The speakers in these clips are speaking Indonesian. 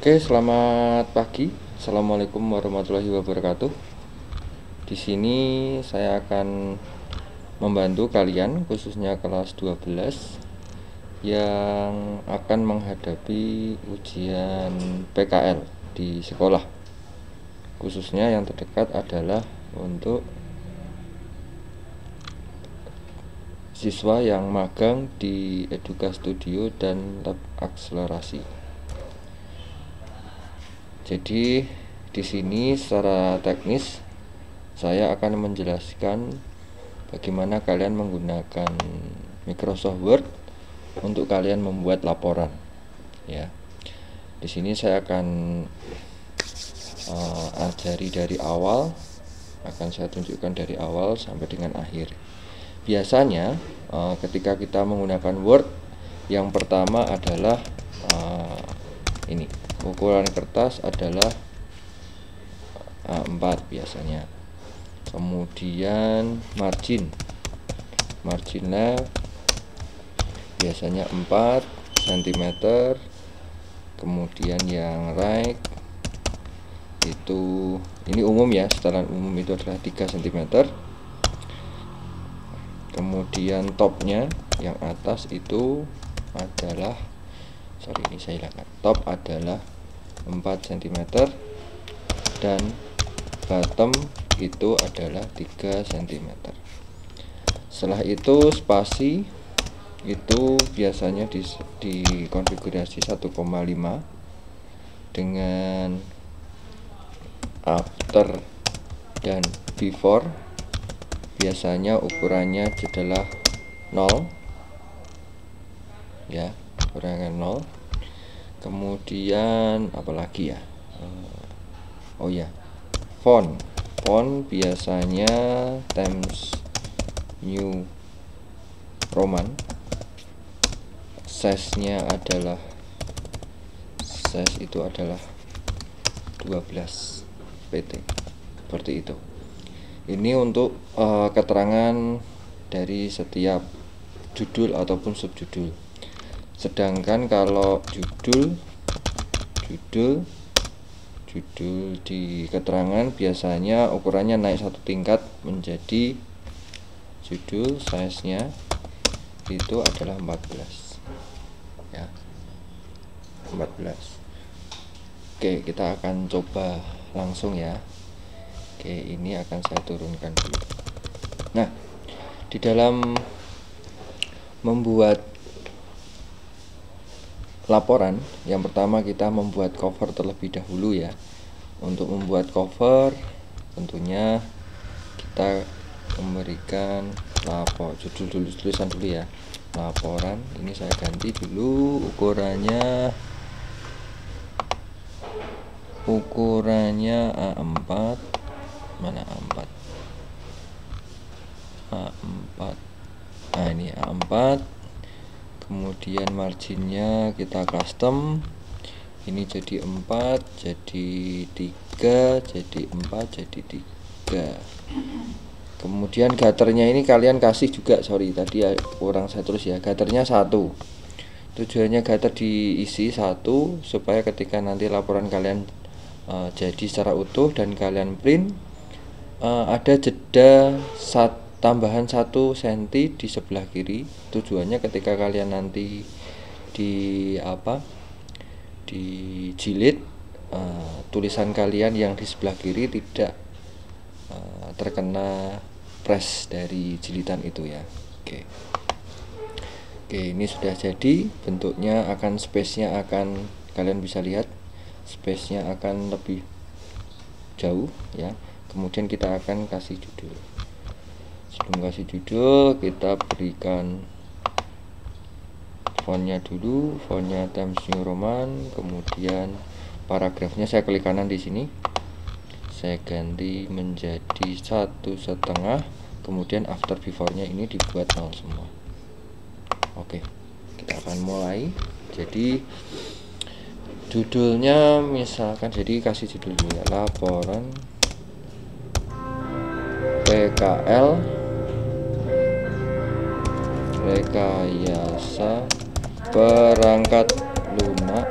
Oke, selamat pagi. Assalamualaikum warahmatullahi wabarakatuh. Di sini saya akan membantu kalian, khususnya kelas 12 yang akan menghadapi ujian PKL di sekolah. Khususnya yang terdekat adalah untuk siswa yang magang di Eduka Studio dan Lab Akselerasi. Jadi di sini secara teknis saya akan menjelaskan bagaimana kalian menggunakan Microsoft Word untuk kalian membuat laporan. Ya, di sini saya akan ajari dari awal, akan saya tunjukkan dari awal sampai dengan akhir. Biasanya ketika kita menggunakan Word, yang pertama adalah ini. Ukuran kertas adalah A4 biasanya. Kemudian margin left biasanya 4 cm. Kemudian yang right itu, ini umum ya, setelan umum itu adalah 3 cm. Kemudian topnya yang atas itu adalah, ini saya hilangkan, top adalah 4 cm dan bottom itu adalah 3 cm. Setelah itu spasi itu biasanya dikonfigurasi 1,5 dengan after dan before biasanya ukurannya adalah 0 ya, ukurannya 0. Kemudian apalagi ya, font biasanya Times New Roman. Size itu adalah 12 pt, seperti itu. Ini untuk keterangan dari setiap judul ataupun subjudul. Sedangkan kalau judul di keterangan biasanya ukurannya naik satu tingkat menjadi judul, size-nya itu adalah 14 ya, 14. Oke, kita akan coba langsung ya. Oke, ini akan saya turunkan dulu. Nah, di dalam membuat laporan, yang pertama kita membuat cover terlebih dahulu ya. Untuk membuat cover tentunya kita memberikan judul dulu, tulisan dulu ya, laporan. Ini saya ganti dulu ukurannya A4. Mana A4? Nah, ini A4. Kemudian marginnya kita custom, ini jadi 4, jadi 3, jadi 4, jadi 3. Kemudian gutternya ini kalian kasih juga, tadi kurang saya tulis ya, gutternya 1. Tujuannya gutter diisi 1 supaya ketika nanti laporan kalian jadi secara utuh dan kalian print, ada jeda tambahan 1 cm di sebelah kiri. Tujuannya ketika kalian nanti dijilid, tulisan kalian yang di sebelah kiri tidak terkena press dari jilidan itu ya. Oke, ini sudah jadi. Bentuknya akan, space-nya akan kalian bisa lihat, space-nya akan lebih jauh ya. Kemudian kita akan kasih judul. Sebelum kasih judul, kita berikan fontnya dulu, fontnya Times New Roman. Kemudian paragrafnya saya klik kanan di sini, saya ganti menjadi 1,5. Kemudian after before-nya ini dibuat 0 semua. Oke, kita akan mulai. Jadi judulnya misalkan, jadi kasih judul dulu ya, laporan PKL rekayasa perangkat lunak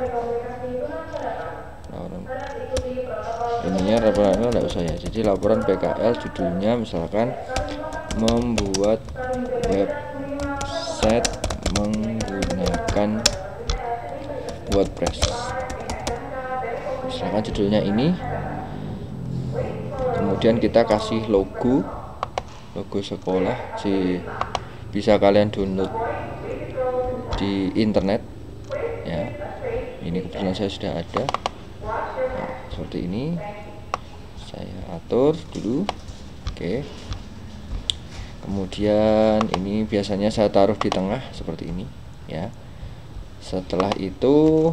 judulnya laporan enggak usah ya. Jadi laporan PKL judulnya misalkan membuat website menggunakan WordPress, misalkan judulnya ini. Kemudian kita kasih logo sekolah, bisa kalian download di internet ya. Ini kebetulan saya sudah ada. Nah, seperti ini saya atur dulu. Oke, kemudian ini biasanya saya taruh di tengah seperti ini ya. Setelah itu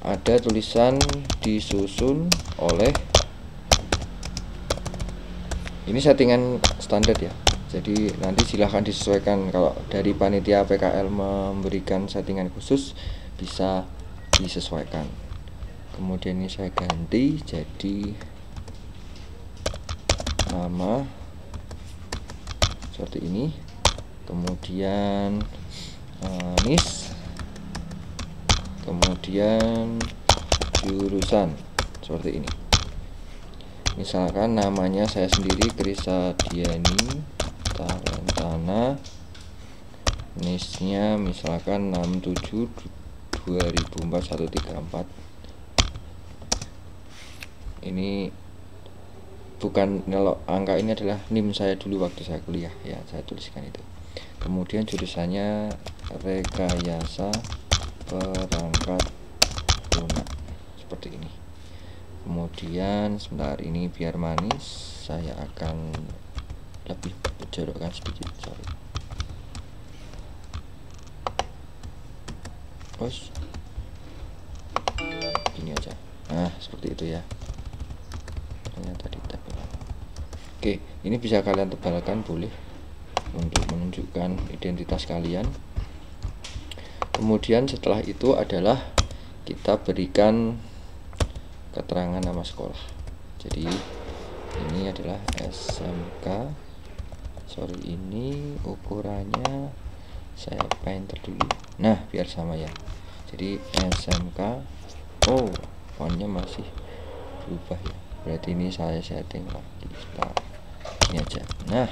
ada tulisan disusun oleh, ini settingan standar ya, jadi nanti silahkan disesuaikan. Kalau dari panitia PKL memberikan settingan khusus bisa disesuaikan. Kemudian ini saya ganti jadi nama seperti ini. Kemudian NIS, kemudian jurusan seperti ini. Misalkan namanya saya sendiri Krisa Diani Talentana, NIS-nya misalkan 67 2004 134. Ini bukan, kalau angka ini adalah NIM saya dulu waktu saya kuliah ya, saya tuliskan itu. Kemudian jurusannya rekayasa perangkat lunak seperti ini. Kemudian sebentar, ini biar manis saya akan lebih jorokkan sedikit, sorry. Terus ini aja, nah seperti itu ya. Ternyata di tab. Oke, ini bisa kalian tebalkan, boleh, untuk menunjukkan identitas kalian. Kemudian setelah itu adalah kita berikan keterangan nama sekolah. Jadi ini adalah SMK, sorry, ini ukurannya saya painter dulu, nah biar sama ya. Jadi SMK, oh fontnya masih berubah ya, berarti ini saya setting lagi. Ini aja, nah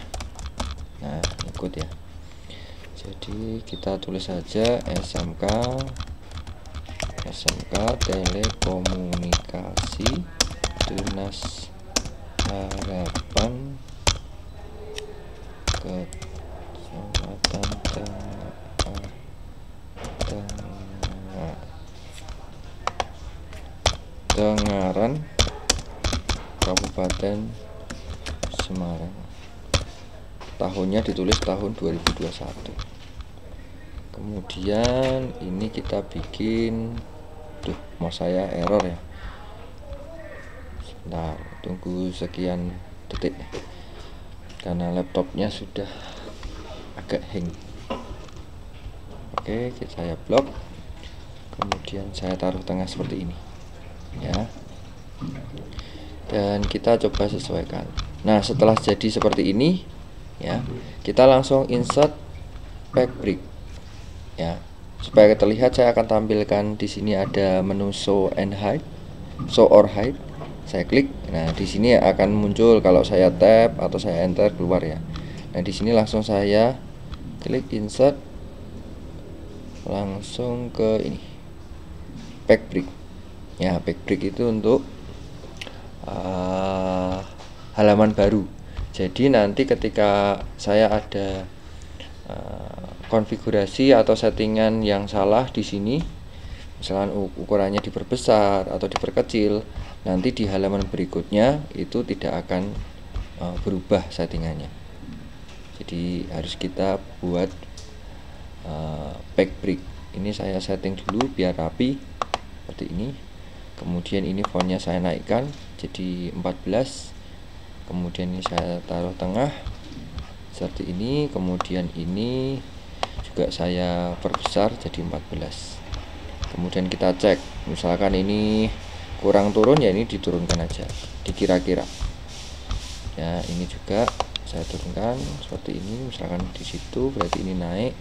ikut ya. Jadi kita tulis saja SMK Telekomunikasi Tunas Harapan Kecamatan Tengaran, Kabupaten Semarang. Tahunnya ditulis tahun 2021. Kemudian ini kita bikin, tuh mau saya error ya, sebentar, tunggu sekian detik karena laptopnya sudah agak hang. Oke, saya blok, kemudian saya taruh tengah seperti ini ya, dan kita coba sesuaikan. Nah setelah jadi seperti ini ya, kita langsung insert backbrick ya. Supaya terlihat, saya akan tampilkan di sini ada menu show and hide, show or hide. Saya klik, nah di sini akan muncul kalau saya tab atau saya enter keluar ya. Nah di sini langsung saya klik insert, langsung ke ini backbrick ya. Backbrick itu untuk halaman baru. Jadi nanti ketika saya ada konfigurasi atau settingan yang salah di sini, misalkan ukurannya diperbesar atau diperkecil, nanti di halaman berikutnya itu tidak akan berubah settingannya. Jadi harus kita buat backbrick. Ini saya setting dulu biar rapi seperti ini. Kemudian ini fontnya saya naikkan jadi 14. Kemudian ini saya taruh tengah seperti ini. Kemudian ini juga saya perbesar jadi 14. Kemudian kita cek, misalkan ini kurang turun ya, ini diturunkan aja, dikira-kira ya. Ini juga saya turunkan seperti ini, misalkan di situ berarti ini naik,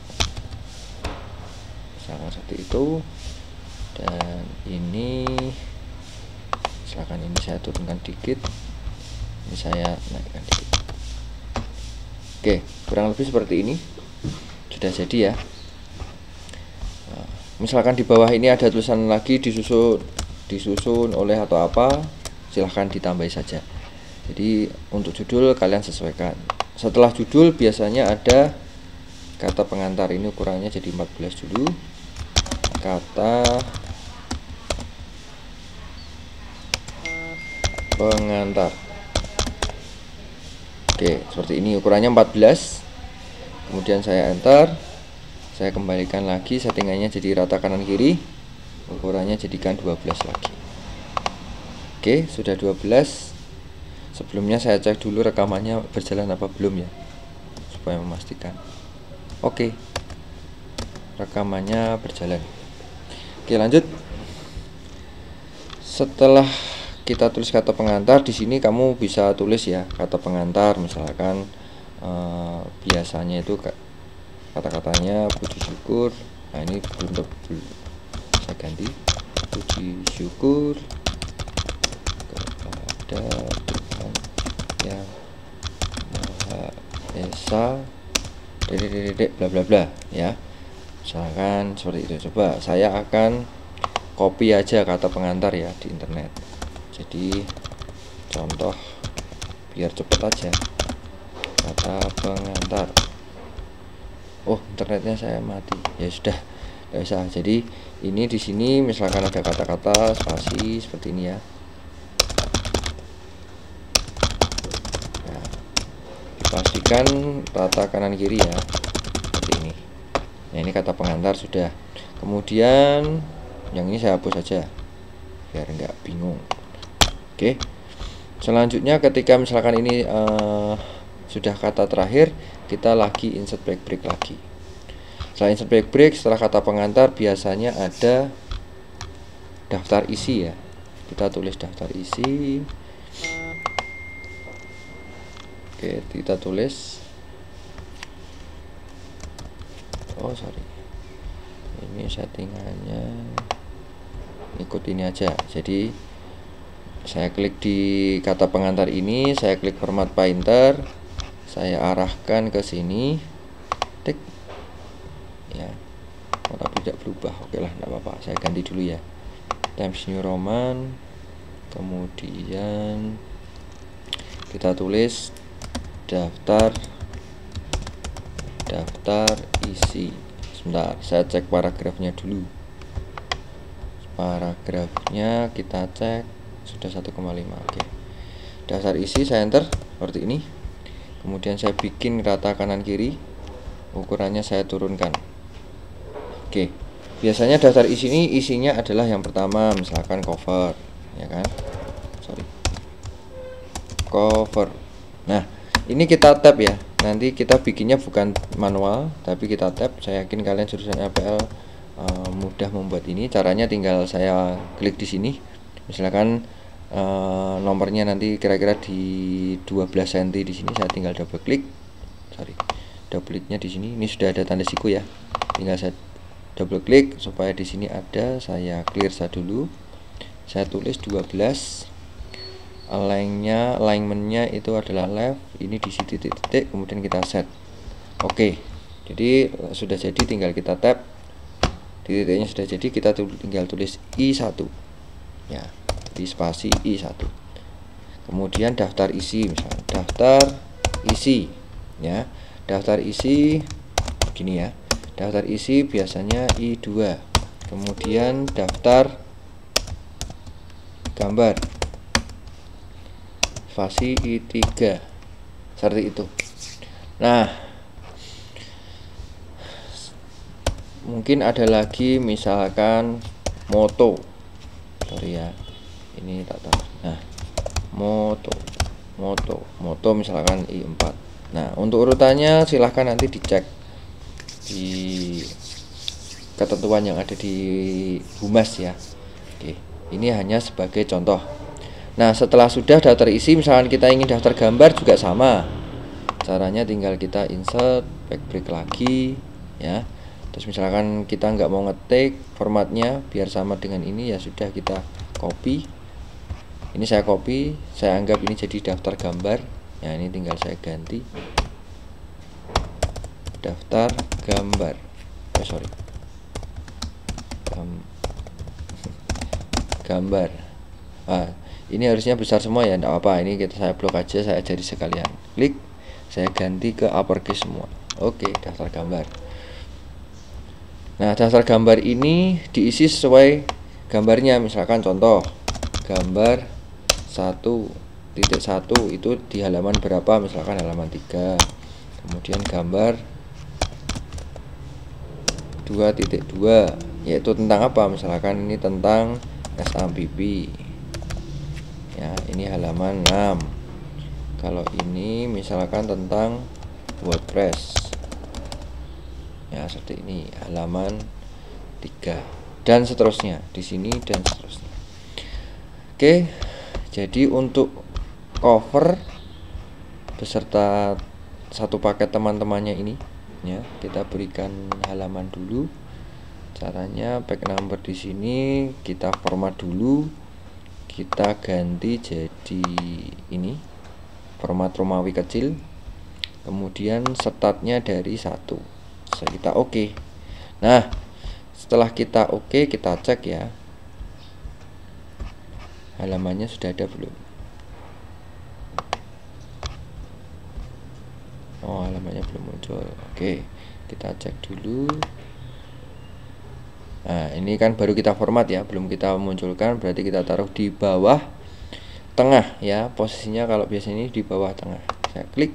misalkan seperti itu. Dan ini misalkan ini saya turunkan dikit, ini saya naikkan dikit. Oke, kurang lebih seperti ini sudah jadi ya. Nah, misalkan di bawah ini ada tulisan lagi disusun oleh atau apa, silahkan ditambahi saja. Jadi untuk judul kalian sesuaikan. Setelah judul biasanya ada kata pengantar, ini ukurannya jadi 14 dulu. Kata pengantar. Oke, seperti ini ukurannya 14. Kemudian saya enter. Saya kembalikan lagi settingannya jadi rata kanan kiri. Ukurannya jadikan 12 lagi. Oke, sudah 12. Sebelumnya saya cek dulu rekamannya berjalan apa belum ya, supaya memastikan. Oke, rekamannya berjalan. Oke, lanjut. Setelah kita tulis kata pengantar, di sini kamu bisa tulis ya kata pengantar, misalkan biasanya itu kata-katanya puji syukur. Nah, ini belum saya ganti, puji syukur kepada Tuhan yang Maha Esa bla bla bla ya, misalkan seperti itu. Coba saya akan copy aja kata pengantar ya di internet, jadi contoh biar cepet aja. Kata pengantar, oh internetnya saya mati, ya sudah nggak usah. Jadi ini di sini misalkan ada kata-kata spasi seperti ini ya. Nah, dipastikan rata kanan kiri ya, seperti ini. Nah, ini kata pengantar sudah. Kemudian yang ini saya hapus saja biar nggak bingung. Oke, selanjutnya ketika misalkan ini sudah kata terakhir, kita lagi insert backbreak lagi. Setelah insert backbreak, setelah kata pengantar biasanya ada daftar isi ya. Kita tulis daftar isi. Oke, kita tulis, oh sorry, ini settingannya ikut ini aja. Jadi saya klik di kata pengantar ini, saya klik format painter, saya arahkan ke sini, tik ya. Oh, tapi tidak berubah, oke lah, tidak apa-apa, saya ganti dulu ya, Times New Roman. Kemudian kita tulis daftar isi. Sebentar, saya cek paragrafnya dulu. Paragrafnya kita cek sudah 1,5. Oke, daftar isi saya enter seperti ini. Kemudian saya bikin rata kanan kiri, ukurannya saya turunkan. Oke, biasanya daftar isi ini isinya adalah yang pertama misalkan cover ya kan, sorry, cover. Nah, ini kita tab ya, nanti kita bikinnya bukan manual tapi kita tab. Saya yakin kalian jurusan LPL mudah membuat ini. Caranya tinggal saya klik di sini, misalkan nomornya nanti kira-kira di 12 cm di sini, saya tinggal double klik, double kliknya di sini. Ini sudah ada tanda siku ya, tinggal saya double klik supaya di sini ada. Saya clear saya dulu, saya tulis 12, alignmentnya itu adalah left, ini di sini titik-titik, kemudian kita set. Oke, jadi sudah jadi, tinggal kita tab, titiknya sudah jadi, kita tinggal tulis I1 ya, di spasi I1. Kemudian daftar isi, misalnya daftar isi ya, daftar isi begini ya, daftar isi biasanya I2. Kemudian daftar gambar spasi I3 seperti itu. Nah, mungkin ada lagi misalkan moto, sorry ya, ini tak tahu. Nah, moto misalkan I4. Nah, untuk urutannya silahkan nanti dicek di ketentuan yang ada di humas ya. Oke, ini hanya sebagai contoh. Nah, setelah sudah daftar isi, misalkan kita ingin daftar gambar juga sama caranya, tinggal kita insert backbreak lagi ya. Terus misalkan kita nggak mau ngetik formatnya biar sama dengan ini, ya sudah kita copy Ini saya copy, saya anggap ini jadi daftar gambar. Nah, ini tinggal saya ganti daftar gambar. Sorry, gambar. Ini harusnya besar semua ya, enggak apa. Ini saya blok aja, saya jadi sekalian. Klik, saya ganti ke uppercase semua. Oke, daftar gambar. Nah, daftar gambar ini diisi sesuai gambarnya. Misalkan contoh gambar 1.1 itu di halaman berapa, misalkan halaman 3. Kemudian gambar 2.2 yaitu tentang apa, misalkan ini tentang SAMPP ya, ini halaman 6. Kalau ini misalkan tentang WordPress ya, seperti ini halaman 3 dan seterusnya, di sini dan seterusnya. Oke, jadi untuk cover beserta satu paket teman-temannya ini ya, kita berikan halaman dulu. Caranya back number di sini kita format dulu, kita ganti jadi ini format Romawi kecil, kemudian startnya dari 1. Kita oke. Nah, setelah kita oke, kita cek ya halamannya sudah ada belum. Oh, halamannya belum muncul. Oke, kita cek dulu. Nah, ini kan baru kita format ya, belum kita munculkan, berarti kita taruh di bawah tengah ya. Posisinya kalau biasanya ini di bawah tengah. Saya klik.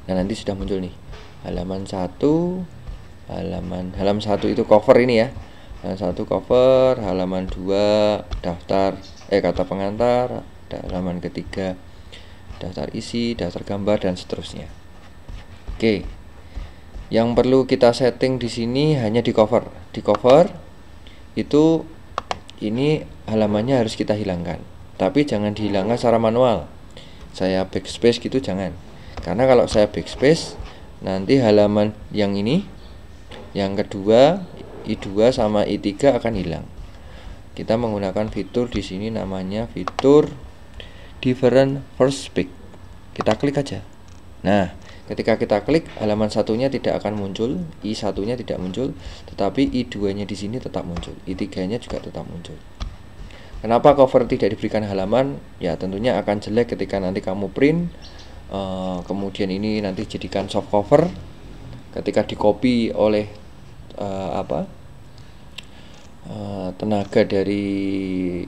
Nah, nanti sudah muncul nih. Halaman 1, halaman 1 itu cover ini ya. Halaman 1 cover, halaman 2 daftar kata pengantar, halaman ketiga daftar isi, daftar gambar dan seterusnya. Oke. Yang perlu kita setting di sini hanya di cover. Di cover itu ini halamannya harus kita hilangkan. Tapi jangan dihilangkan secara manual. Saya backspace gitu jangan. Karena kalau saya backspace nanti halaman yang ini, yang kedua, I2 sama I3 akan hilang. Kita menggunakan fitur di sini namanya fitur different first pick. Kita klik aja. Nah, ketika kita klik, halaman satunya tidak akan muncul, I1-nya tidak muncul, tetapi I2-nya di sini tetap muncul, I3-nya juga tetap muncul. Kenapa cover tidak diberikan halaman? Ya, tentunya akan jelek ketika nanti kamu print. Kemudian ini nanti jadikan soft cover. Ketika di copy oleh tenaga dari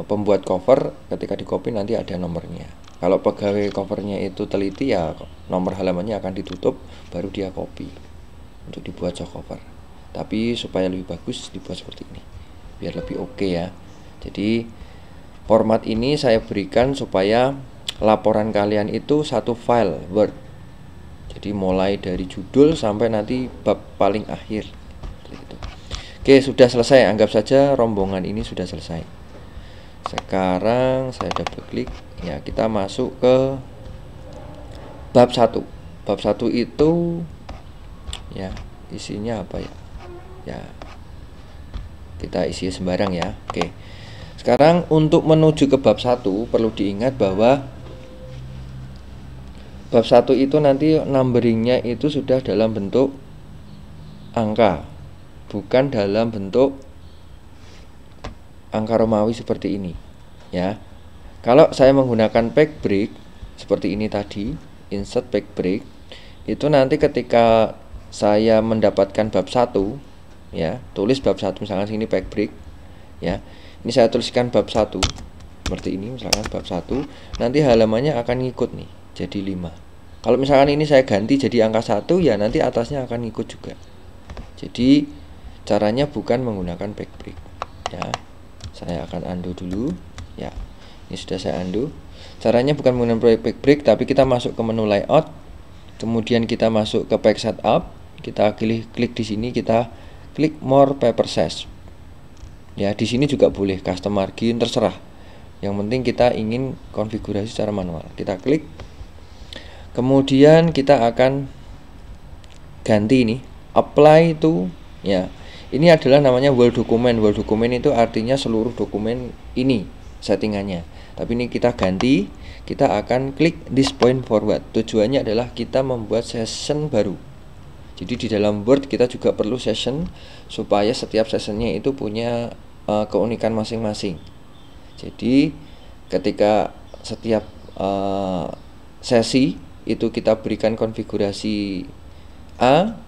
pembuat cover, ketika di copy nanti ada nomornya. Kalau pegawai covernya itu teliti ya, nomor halamannya akan ditutup, baru dia copy untuk dibuat soft cover. Tapi supaya lebih bagus dibuat seperti ini, biar lebih oke ya. Jadi format ini saya berikan supaya laporan kalian itu satu file Word. Jadi mulai dari judul sampai nanti bab paling akhir. Oke, sudah selesai. Anggap saja rombongan ini sudah selesai. Sekarang saya double klik. Ya, kita masuk ke bab 1. Bab 1 itu ya, isinya apa ya? Ya, kita isi sembarang ya. Oke. Sekarang untuk menuju ke bab 1 perlu diingat bahwa bab 1 itu nanti numberingnya itu sudah dalam bentuk angka, bukan dalam bentuk angka Romawi seperti ini ya. Kalau saya menggunakan page break seperti ini tadi, insert page break, itu nanti ketika saya mendapatkan bab 1 ya, tulis bab 1 misalkan sini page break ya. Ini saya tuliskan bab 1 seperti ini, misalkan bab 1, nanti halamannya akan ngikut nih jadi 5. Kalau misalkan ini saya ganti jadi angka 1 ya, nanti atasnya akan ngikut juga. Jadi caranya bukan menggunakan page break ya. Saya akan undo dulu ya. Ini sudah saya undo. Caranya bukan menggunakan page break, tapi kita masuk ke menu layout, kemudian kita masuk ke page setup, kita klik di sini, kita klik more paper size. Ya, di sini juga boleh custom margin, terserah. Yang penting kita ingin konfigurasi secara manual. Kita klik. Kemudian kita akan ganti ini, apply to ya. Ini adalah namanya Word document. Word document itu artinya seluruh dokumen ini settingannya. Tapi ini kita ganti, kita akan klik this point forward. Tujuannya adalah kita membuat session baru. Jadi di dalam Word kita juga perlu session supaya setiap sessionnya itu punya keunikan masing-masing. Jadi ketika setiap sesi itu kita berikan konfigurasi A,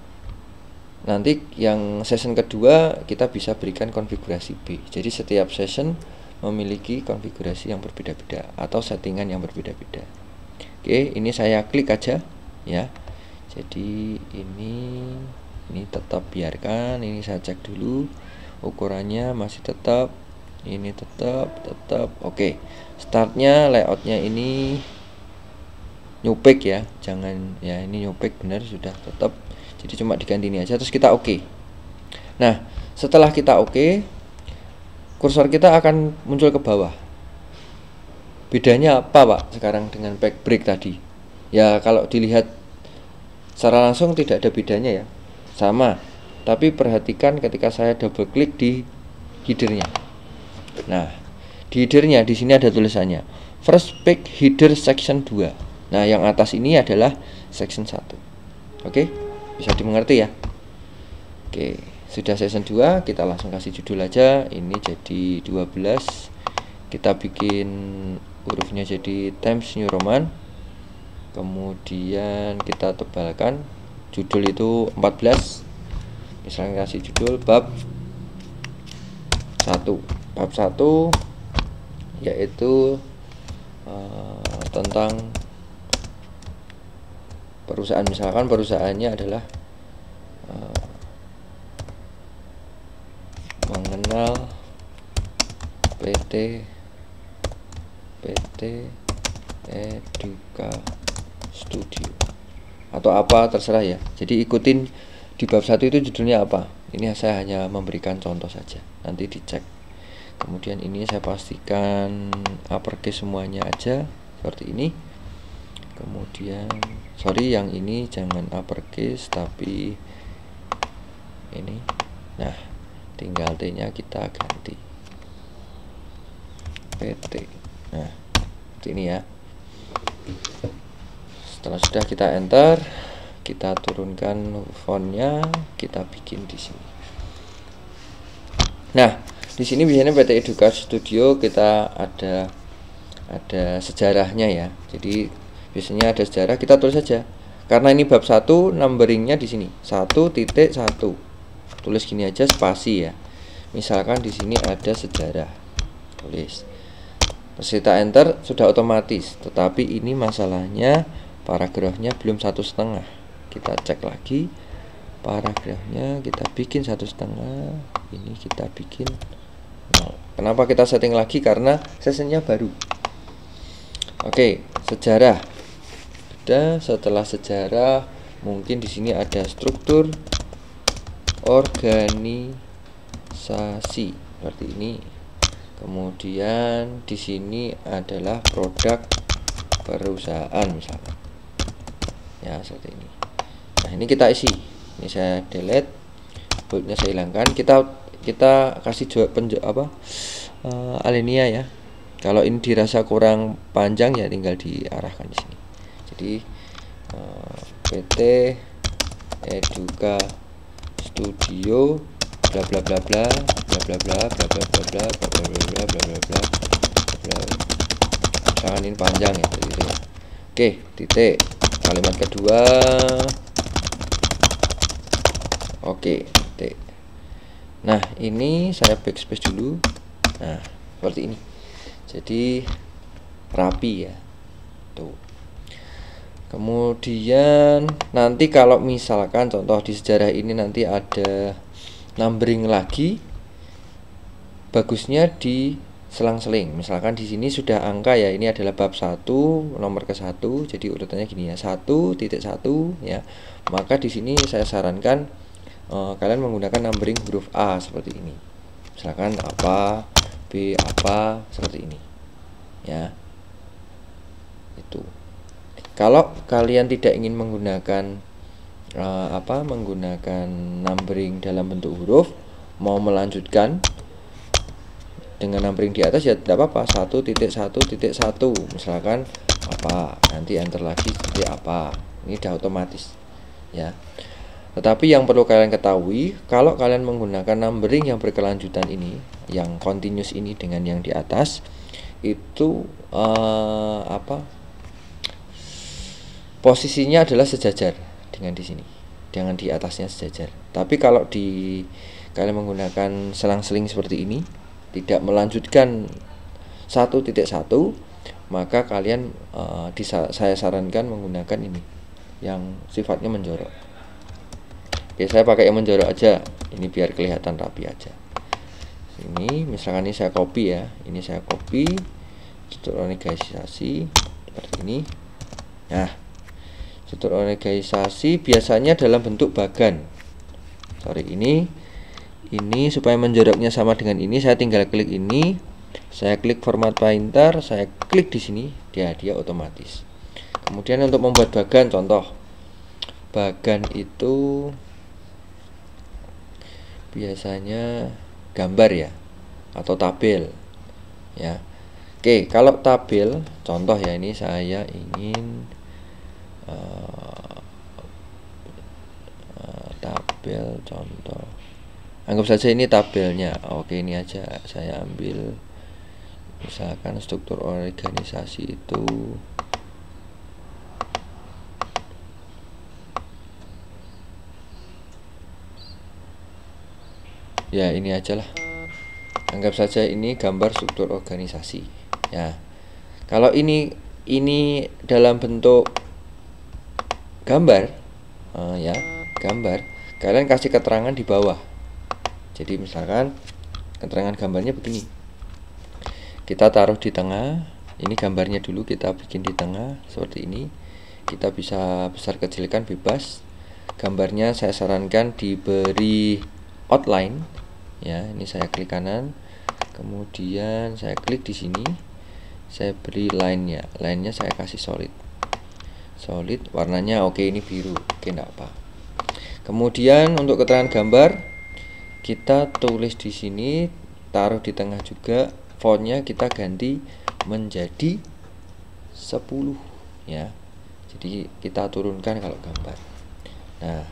nanti yang session kedua kita bisa berikan konfigurasi B. Jadi setiap session memiliki konfigurasi yang berbeda-beda atau settingan yang berbeda-beda. Oke, ini saya klik aja ya. Jadi ini tetap biarkan, ini saya cek dulu ukurannya masih tetap, ini tetap. Oke, startnya layoutnya ini nyupek ya, jangan ya, ini nyupek benar sudah tetap. Jadi cuma diganti ini aja, terus kita oke. Nah, setelah kita oke, kursor kita akan muncul ke bawah. Bedanya apa Pak sekarang dengan backbreak tadi? Ya kalau dilihat secara langsung tidak ada bedanya ya, sama. Tapi perhatikan ketika saya double klik di headernya. Nah, di headernya di sini ada tulisannya First Page Header Section 2. Nah, yang atas ini adalah section 1. Oke, bisa dimengerti ya. Oke, sudah section 2, kita langsung kasih judul aja. Ini jadi 12. Kita bikin hurufnya jadi Times New Roman. Kemudian kita tebalkan, judul itu 14. Misalnya kasih judul bab 1. Bab 1 yaitu tentang perusahaan. Misalkan perusahaannya adalah mengenal PT Eduka Studio atau apa terserah ya. Jadi ikutin di bab 1 itu judulnya apa. Ini saya hanya memberikan contoh saja, nanti dicek. Kemudian ini saya pastikan uppercase semuanya aja seperti ini. Kemudian sorry, yang ini jangan uppercase tapi ini. Nah, tinggal T nya kita ganti PT. Nah, seperti ini ya. Setelah sudah kita enter, kita turunkan fontnya, kita bikin di sini. Nah, di sini biasanya PT Eduka Studio kita ada sejarahnya ya. Jadi biasanya ada sejarah, kita tulis saja. Karena ini bab 1, numberingnya di sini 1.1. Tulis gini aja, spasi ya. Misalkan di sini ada sejarah, tulis. Terus kita enter, sudah otomatis. Tetapi ini masalahnya paragrafnya belum 1,5. Kita cek lagi paragrafnya, kita bikin 1,5. Ini kita bikin 0. Kenapa kita setting lagi? Karena sessionnya baru. Oke, sejarah. Sudah, setelah sejarah mungkin di sini ada struktur organisasi seperti ini. Kemudian di sini adalah produk perusahaan misalnya. Ya, seperti ini. Nah, ini kita isi. Ini saya delete, boldnya saya hilangkan. Kita kasih alinea ya. Kalau ini dirasa kurang panjang ya tinggal diarahkan di sini. Jadi PT Eduka Studio bla bla bla bla bla bla bla bla bla bla bla bla bla bla bla bla bla bla. Jangan ini panjang ya gitu ya. Oke, titik. Kalimat kedua. Oke, titik. Nah, ini saya backspace dulu. Nah, seperti ini. Jadi rapi ya. Tuh. Kemudian nanti kalau misalkan contoh di sejarah ini nanti ada numbering lagi, bagusnya di selang-seling. Misalkan di sini sudah angka ya, ini adalah bab 1 nomor ke-1, jadi urutannya gini ya, 1.1 ya. Maka di sini saya sarankan kalian menggunakan numbering huruf A seperti ini. Misalkan apa, B apa, seperti ini. Ya. Itu. Kalau kalian tidak ingin menggunakan menggunakan numbering dalam bentuk huruf, mau melanjutkan dengan numbering di atas ya tidak apa-apa, 1.1.1 misalkan apa, nanti enter lagi titik apa, ini udah otomatis ya. Tetapi yang perlu kalian ketahui, kalau kalian menggunakan numbering yang berkelanjutan ini, yang continuous ini dengan yang di atas, itu posisinya adalah sejajar dengan di sini, jangan di atasnya sejajar. Tapi kalau kalian menggunakan selang-seling seperti ini, tidak melanjutkan 1.1, maka kalian saya sarankan menggunakan ini yang sifatnya menjorok. Oke, saya pakai yang menjorok aja, ini biar kelihatan rapi aja. Ini misalkan ini saya copy ya, ini saya copy struktur organisasi seperti ini. Nah, struktur organisasi biasanya dalam bentuk bagan. Ini supaya menjoroknya sama dengan ini, saya tinggal klik ini, saya klik format painter, saya klik di sini, dia otomatis. Kemudian untuk membuat bagan, contoh bagan itu biasanya gambar ya, atau tabel ya. Oke, kalau tabel, contoh ya, ini saya ingin tabel contoh, anggap saja ini tabelnya. Oke, ini aja saya ambil, misalkan struktur organisasi itu ya, ini aja lah, anggap saja ini gambar struktur organisasi ya. Kalau ini dalam bentuk gambar ya, gambar, kalian kasih keterangan di bawah. Jadi misalkan keterangan gambarnya begini, kita taruh di tengah, ini gambarnya dulu kita bikin di tengah seperti ini. Kita bisa besar kecilkan bebas. Gambarnya saya sarankan diberi outline ya. Ini saya klik kanan, kemudian saya klik di sini, saya beri line-nya saya kasih solid, warnanya oke, ini biru, oke, enggak apa. Kemudian untuk keterangan gambar kita tulis di sini, taruh di tengah juga, fontnya kita ganti menjadi 10 ya. Jadi kita turunkan kalau gambar. Nah,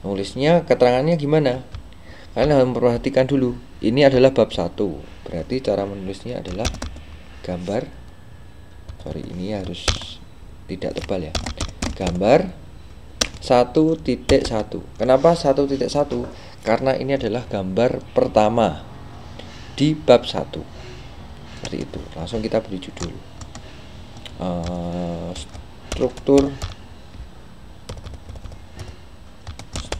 nulisnya keterangannya gimana? Kalian harus memperhatikan dulu. Ini adalah bab 1. Berarti cara menulisnya adalah gambar. Ini harus tidak tebal ya. Gambar 1.1. Kenapa 1.1? Karena ini adalah gambar pertama di bab 1. Seperti itu. Langsung kita beri judul.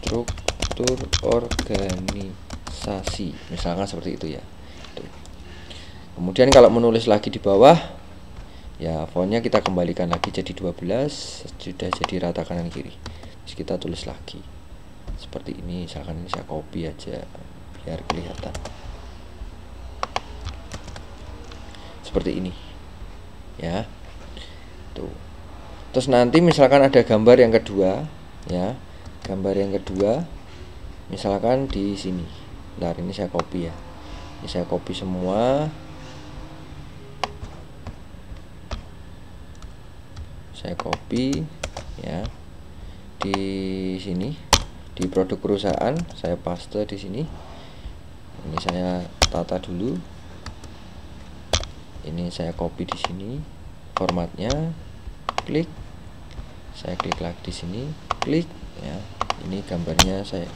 Struktur organisasi, misalkan seperti itu ya. Kemudian kalau menulis lagi di bawah ya, fontnya kita kembalikan lagi jadi 12, sudah jadi rata kanan kiri. Terus kita tulis lagi seperti ini, misalkan ini saya copy aja biar kelihatan seperti ini ya. Tuh. Terus nanti misalkan ada gambar yang kedua ya, gambar yang kedua misalkan di sini. Bentar, ini saya copy ya, ini saya copy semua, saya copy ya, di sini di produk perusahaan saya paste di sini. Ini saya tata dulu, ini saya copy di sini formatnya, klik, saya klik lagi di sini, klik ya. Ini gambarnya saya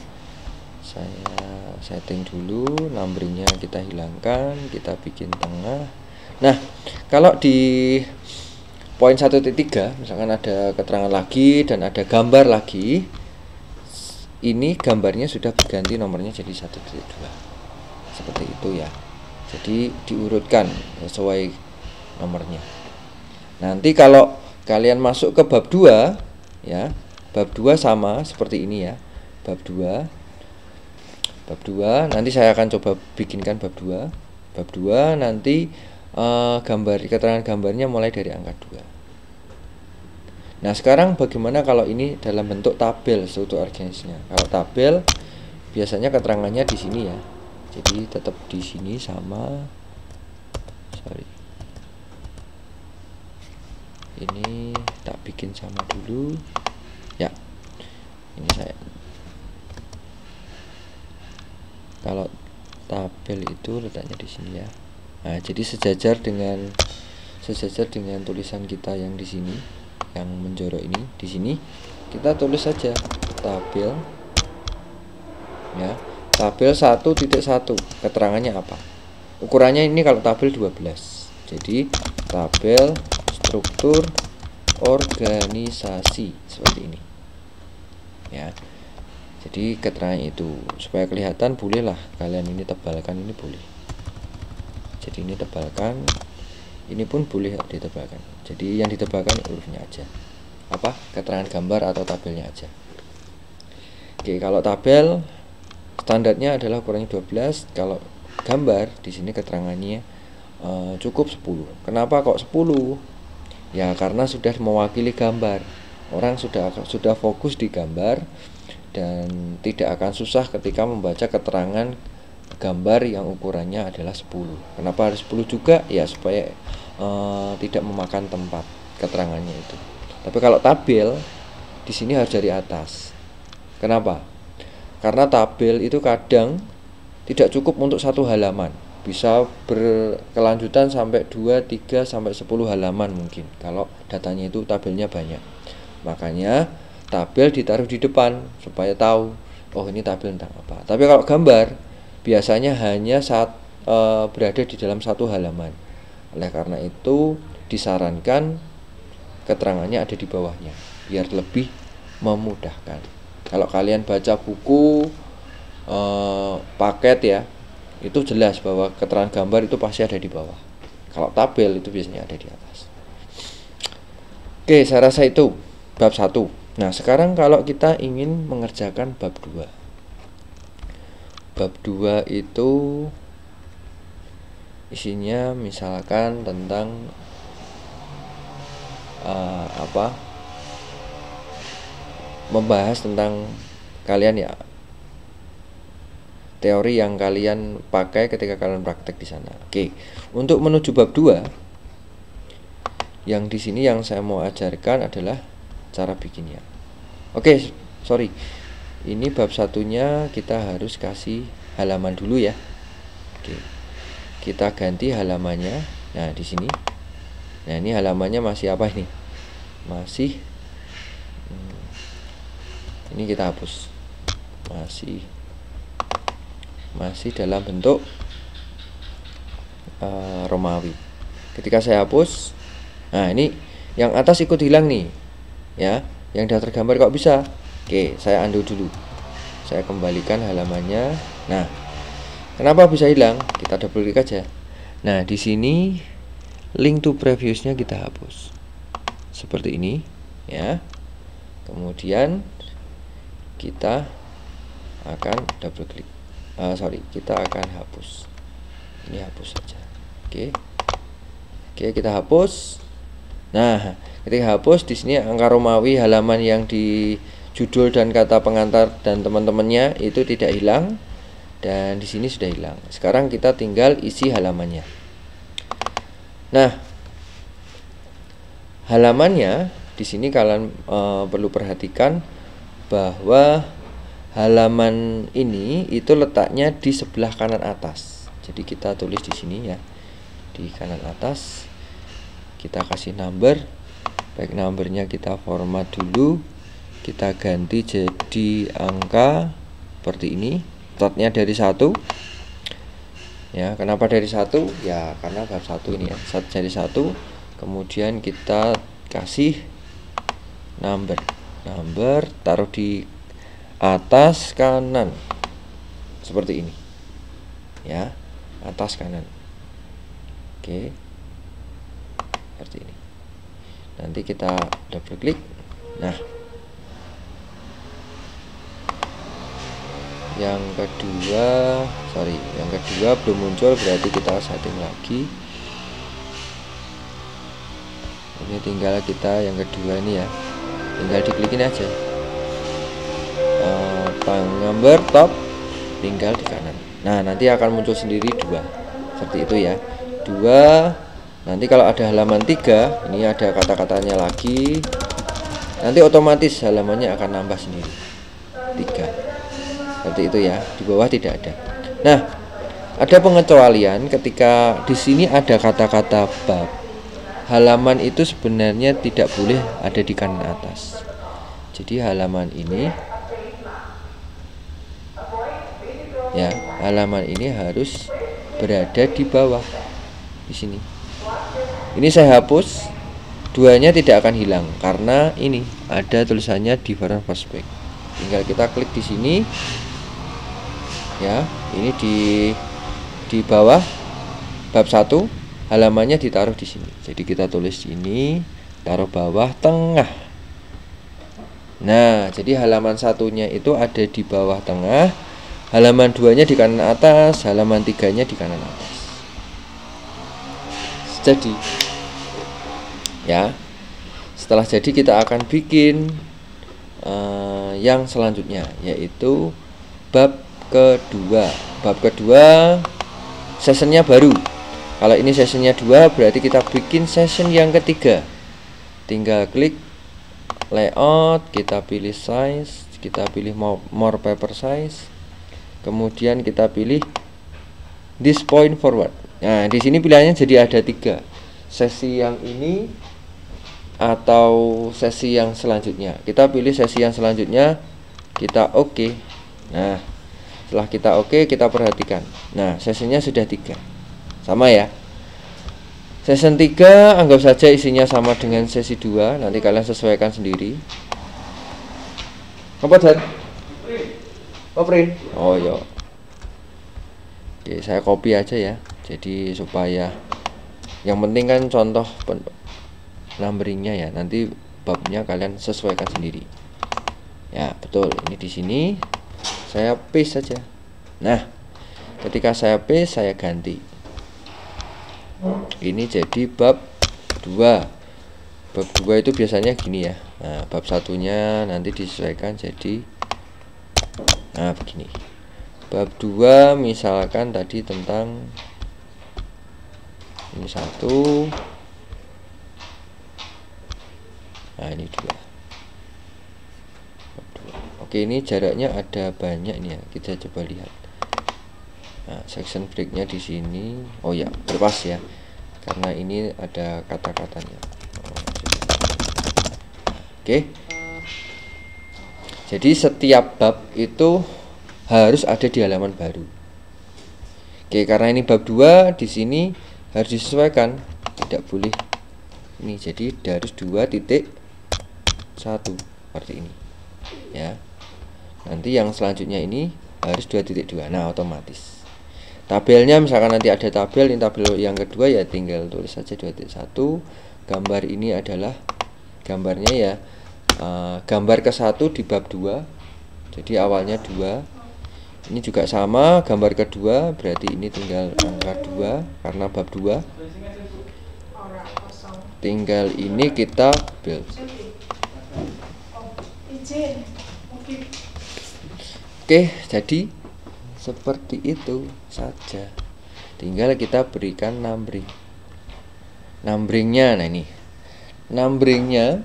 setting dulu, numberingnya kita hilangkan, kita bikin tengah. Nah, kalau di poin 1.3 misalkan ada keterangan lagi dan ada gambar lagi, ini gambarnya sudah berganti nomornya jadi 1.2 seperti itu ya. Jadi diurutkan sesuai nomornya. Nanti kalau kalian masuk ke bab 2 ya, bab 2 sama seperti ini ya. Bab 2 nanti saya akan coba bikinkan bab 2. Bab 2 nanti keterangan gambarnya mulai dari angka 2. Nah, sekarang bagaimana kalau ini dalam bentuk tabel struktur organisasinya? Kalau tabel biasanya keterangannya di sini ya. Jadi tetap di sini sama sorry, ini tak bikin sama dulu ya. Ini saya, kalau tabel itu letaknya di sini ya. Nah, jadi sejajar dengan tulisan kita yang di sini, yang menjorok ini. Di sini kita tulis saja tabel ya, tabel 1.1. keterangannya apa, ukurannya ini kalau tabel 12. Jadi tabel struktur organisasi seperti ini ya. Jadi keterangan itu supaya kelihatan, bolehlah kalian ini tebalkan, ini boleh. Jadi ini tebalkan, ini pun boleh ditebalkan. Jadi yang ditebalkan hurufnya aja, apa, keterangan gambar atau tabelnya aja. Oke, kalau tabel standarnya adalah ukurannya 12. Kalau gambar di sini keterangannya cukup 10. Kenapa kok 10? Ya karena sudah mewakili gambar. Orang sudah fokus di gambar dan tidak akan susah ketika membaca keterangan gambar yang ukurannya adalah 10. Kenapa harus 10 juga? Ya supaya tidak memakan tempat keterangannya itu. Tapi kalau tabel di sini harus dari atas. Kenapa? Karena tabel itu kadang tidak cukup untuk satu halaman, bisa berkelanjutan sampai 2, 3, sampai 10 halaman mungkin kalau datanya itu tabelnya banyak. Makanya tabel ditaruh di depan supaya tahu, oh ini tabel tentang apa. Tapi kalau gambar biasanya hanya berada di dalam satu halaman. Oleh karena itu disarankan keterangannya ada di bawahnya biar lebih memudahkan. Kalau kalian baca buku paket ya, itu jelas bahwa keterangan gambar itu pasti ada di bawah. Kalau tabel itu biasanya ada di atas. Oke, saya rasa itu bab 1. Nah, sekarang kalau kita ingin mengerjakan bab 2. Bab 2 itu isinya misalkan tentang membahas tentang kalian ya, teori yang kalian pakai ketika kalian praktek di sana. Oke, untuk menuju bab 2 yang di sini yang saya mau ajarkan adalah cara bikinnya. Oke, sorry. Ini bab 1-nya kita harus kasih halaman dulu ya. Oke. Kita ganti halamannya. Nah, di sini. Nah, ini halamannya masih apa ini? Masih ini kita hapus. Masih dalam bentuk Romawi. Ketika saya hapus, nah ini yang atas ikut hilang nih ya, yang sudah tergambar kok bisa. Oke, saya undo dulu, saya kembalikan halamannya. Nah, kenapa bisa hilang? Kita double klik aja. Nah, di sini link to previousnya kita hapus seperti ini ya. Kemudian kita akan double klik, kita akan hapus. Ini hapus saja. Oke, kita hapus. Nah, ketika hapus di sini angka Romawi halaman yang di judul dan kata pengantar dan teman-temannya itu tidak hilang, dan di sini sudah hilang. Sekarang kita tinggal isi halamannya. Nah, halamannya di sini kalian perlu perhatikan bahwa halaman ini itu letaknya di sebelah kanan atas. Jadi kita tulis di sini ya, di kanan atas. Kita kasih number, baik numbernya kita format dulu, kita ganti jadi angka seperti ini. Startnya dari 1 ya. Kenapa dari 1? Ya karena bab 1 ini ya, jadi 1. Kemudian kita kasih number, taruh di atas kanan seperti ini ya, atas kanan. Oke, seperti ini. Nanti kita double klik. Nah, yang kedua belum muncul, berarti kita setting lagi. Ini tinggal kita yang kedua ini ya, tinggal diklikin aja. Gambar top tinggal di kanan. Nah, nanti akan muncul sendiri 2 seperti itu ya, 2 2. Nanti kalau ada halaman 3, ini ada kata-katanya lagi, nanti otomatis halamannya akan nambah sendiri 3. Seperti itu ya, di bawah tidak ada. Nah, ada pengecualian ketika di sini ada kata-kata bab. Halaman itu sebenarnya tidak boleh ada di kanan atas. Jadi halaman ini ya, halaman ini harus berada di bawah di sini. Ini saya hapus, 2-nya tidak akan hilang karena ini ada tulisannya different perspective. Tinggal kita klik di sini ya, ini di bawah bab 1, halamannya ditaruh di sini. Jadi kita tulis ini, taruh bawah tengah. Nah, jadi halaman 1-nya itu ada di bawah tengah, halaman 2-nya di kanan atas, halaman 3-nya di kanan atas. Jadi ya, setelah jadi kita akan bikin yang selanjutnya, yaitu bab kedua. Bab kedua sessionnya baru. Kalau ini sessionnya 2, berarti kita bikin session yang ketiga. Tinggal klik layout, kita pilih size, kita pilih more paper size, kemudian kita pilih this point forward. Nah, di sini pilihannya jadi ada 3, sesi yang ini atau sesi yang selanjutnya. Kita pilih sesi yang selanjutnya, kita oke. Nah, setelah kita oke, kita perhatikan. Nah, sesinya sudah 3, sama ya. Session 3 anggap saja isinya sama dengan sesi 2. Nanti kalian sesuaikan sendiri. Apa Dan? Print. Oh iya. Oke, saya copy aja ya. Jadi supaya yang penting kan contoh numberingnya ya. Nanti babnya kalian sesuaikan sendiri. Ya, betul. Ini di sini saya paste saja. Nah, ketika saya paste, saya ganti. Ini jadi bab 2. Bab 2 itu biasanya gini ya. Nah, bab 1-nya nanti disesuaikan jadi begini. Bab 2 misalkan tadi tentang ini 1. Nah, ini 2. Bab 2. Oke, ini jaraknya ada banyak nih ya. Kita coba lihat. Nah, section breaknya di sini. Oh ya, berpas ya. Karena ini ada kata-katanya. Oke. Jadi setiap bab itu harus ada di halaman baru. Oke, karena ini bab 2, di sini harus disesuaikan. Tidak boleh ini, jadi harus 2.1 seperti ini. Ya. Nanti yang selanjutnya ini harus 2.2. Nah, otomatis. Tabelnya misalkan nanti ada tabel, ini tabel yang kedua ya tinggal tulis saja 2.1. Gambar ini adalah gambarnya ya, gambar ke-1 di bab 2. Jadi awalnya 2. Ini juga sama, gambar kedua, berarti ini tinggal angka 2 karena bab 2. Tinggal ini kita build. Oke, jadi seperti itu saja. Tinggal kita berikan numbering. Numberingnya, nah ini. Numberingnya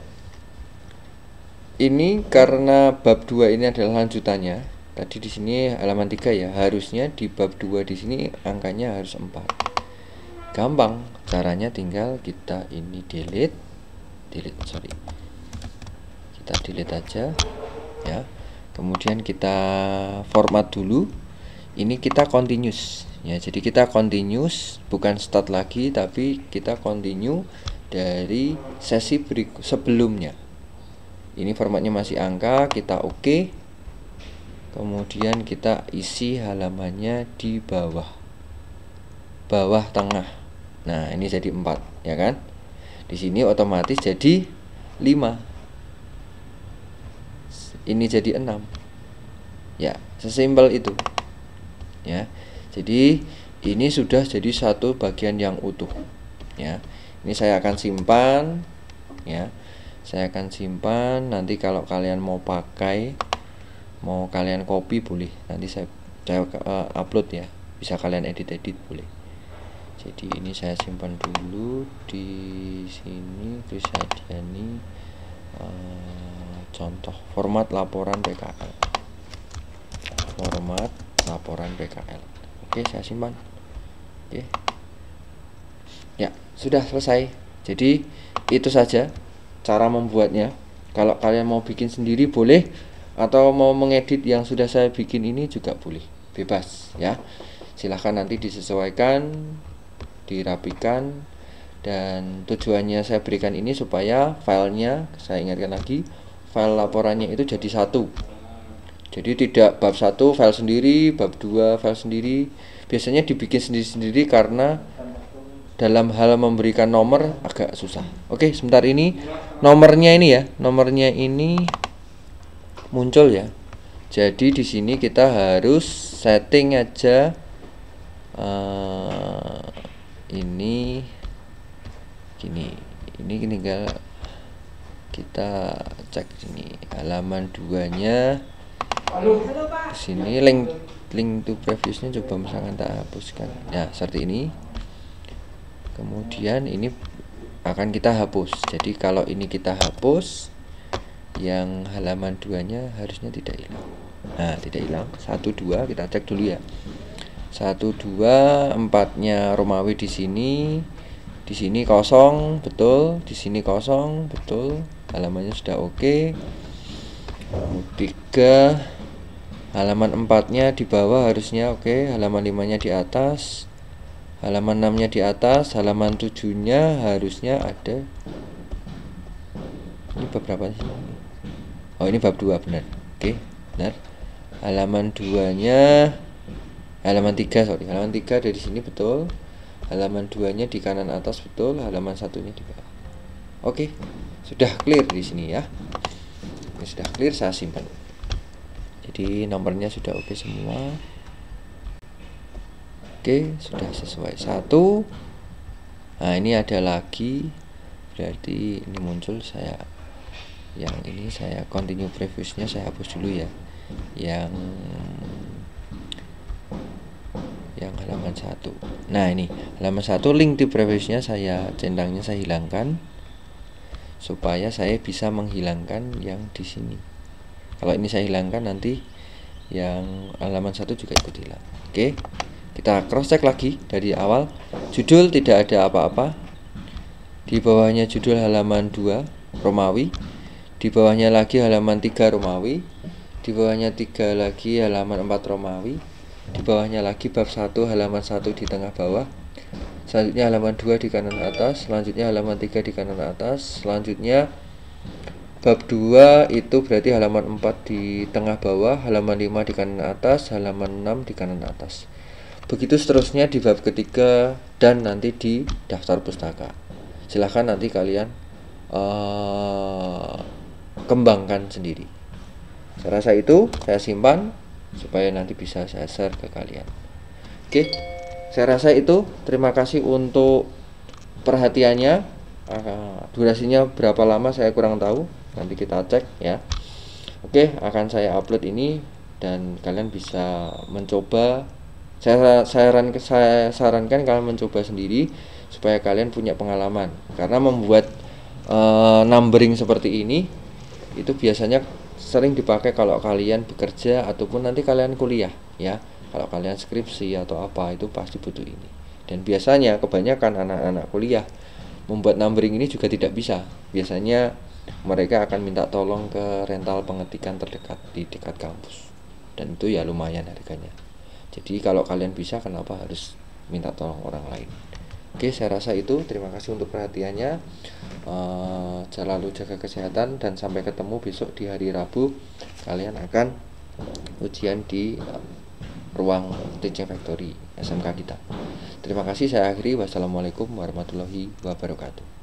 ini karena bab 2 ini adalah lanjutannya. Tadi di sini halaman 3 ya, harusnya di bab 2 di sini angkanya harus 4. Gampang, caranya tinggal kita ini delete, sorry. Kita delete aja ya. Kemudian kita format dulu. Ini kita continuous ya, jadi kita continuous, bukan start lagi, tapi kita continue dari sesi sebelumnya. Ini formatnya masih angka, kita oke. Kemudian kita isi halamannya di bawah tengah. Nah, ini jadi 4 ya kan. Di sini otomatis jadi 5. Ini jadi 6. Ya, sesimpel itu. Ya. Jadi ini sudah jadi satu bagian yang utuh. Ya. Ini saya akan simpan ya. Saya akan simpan, nanti kalau kalian mau pakai, mau kalian copy boleh. Nanti saya upload ya. Bisa kalian edit boleh. Jadi ini saya simpan dulu di sini. Krisadiani, contoh format laporan PKL. Format laporan PKL. Oke, saya simpan. Oke. Ya, sudah selesai. Jadi itu saja cara membuatnya. Kalau kalian mau bikin sendiri boleh, atau mau mengedit yang sudah saya bikin ini juga boleh, bebas ya. Silahkan nanti disesuaikan, dirapikan. Dan tujuannya saya berikan ini supaya filenya, saya ingatkan lagi, file laporannya itu jadi satu. Jadi tidak bab 1 file sendiri, bab 2 file sendiri. Biasanya dibikin sendiri-sendiri karena dalam hal memberikan nomor agak susah. Oke, sebentar ini nomornya ini ya. Nomornya ini muncul ya. Jadi di sini kita harus setting aja ini gini. Ini tinggal kita cek sini halaman 2-nya. Di sini link to previousnya coba misalkan tak hapuskan. Ya, seperti ini. Kemudian ini akan kita hapus. Jadi kalau ini kita hapus, yang halaman 2-nya harusnya tidak hilang. Nah, tidak hilang. 1 2 kita cek dulu ya. 1 2 4-nya Romawi di sini. Di sini kosong, betul. Di sini kosong, betul. Halamannya sudah oke. 3 halaman 4-nya di bawah harusnya oke. Halaman 5-nya di atas. Halaman 6-nya di atas. Halaman 7-nya harusnya ada. Ini bab berapa sih? Oh, ini bab 2 benar. Oke, benar. Halaman 2-nya, halaman 3 sorry. Halaman 3 dari sini betul. Halaman 2-nya di kanan atas betul. Halaman 1-nya di bawah. Oke, sudah clear di sini ya. Ini sudah clear, saya simpan. Jadi nomornya sudah oke semua. Oke, sudah sesuai 1. Nah, ini ada lagi. Berarti ini muncul, saya yang ini saya continue previewsnya saya hapus dulu ya. Yang halaman 1. Nah, ini halaman 1 link di previewsnya saya centangnya saya hilangkan supaya saya bisa menghilangkan yang di sini. Kalau ini saya hilangkan, nanti yang halaman 1 juga ikut hilang. Oke, kita cross check lagi dari awal. Judul tidak ada apa-apa. Di bawahnya judul halaman 2 Romawi. Di bawahnya lagi halaman 3 Romawi. Di bawahnya 3 lagi halaman 4 Romawi. Di bawahnya lagi bab 1 halaman 1 di tengah bawah. Selanjutnya halaman 2 di kanan atas. Selanjutnya halaman 3 di kanan atas. Selanjutnya bab 2 itu berarti halaman 4 di tengah bawah, halaman 5 di kanan atas, halaman 6 di kanan atas. Begitu seterusnya di bab ketiga dan nanti di daftar pustaka. Silahkan nanti kalian kembangkan sendiri. Saya rasa itu saya simpan supaya nanti bisa saya share ke kalian. Oke, saya rasa itu. Terima kasih untuk perhatiannya. Durasinya berapa lama saya kurang tahu, nanti kita cek ya. Oke, akan saya upload ini dan kalian bisa mencoba. Saya sarankan kalian mencoba sendiri supaya kalian punya pengalaman, karena membuat numbering seperti ini itu biasanya sering dipakai kalau kalian bekerja ataupun nanti kalian kuliah ya. Kalau kalian skripsi atau apa itu pasti butuh ini. Dan biasanya kebanyakan anak-anak kuliah membuat numbering ini juga tidak bisa. Biasanya mereka akan minta tolong ke rental pengetikan terdekat di dekat kampus. Dan itu ya lumayan harganya. Jadi kalau kalian bisa, kenapa harus minta tolong orang lain? Oke, saya rasa itu. Terima kasih untuk perhatiannya. Selalu jaga kesehatan dan sampai ketemu besok di hari Rabu. Kalian akan ujian di ruang Teaching Factory SMK kita. Terima kasih, saya akhiri. Wassalamualaikum warahmatullahi wabarakatuh.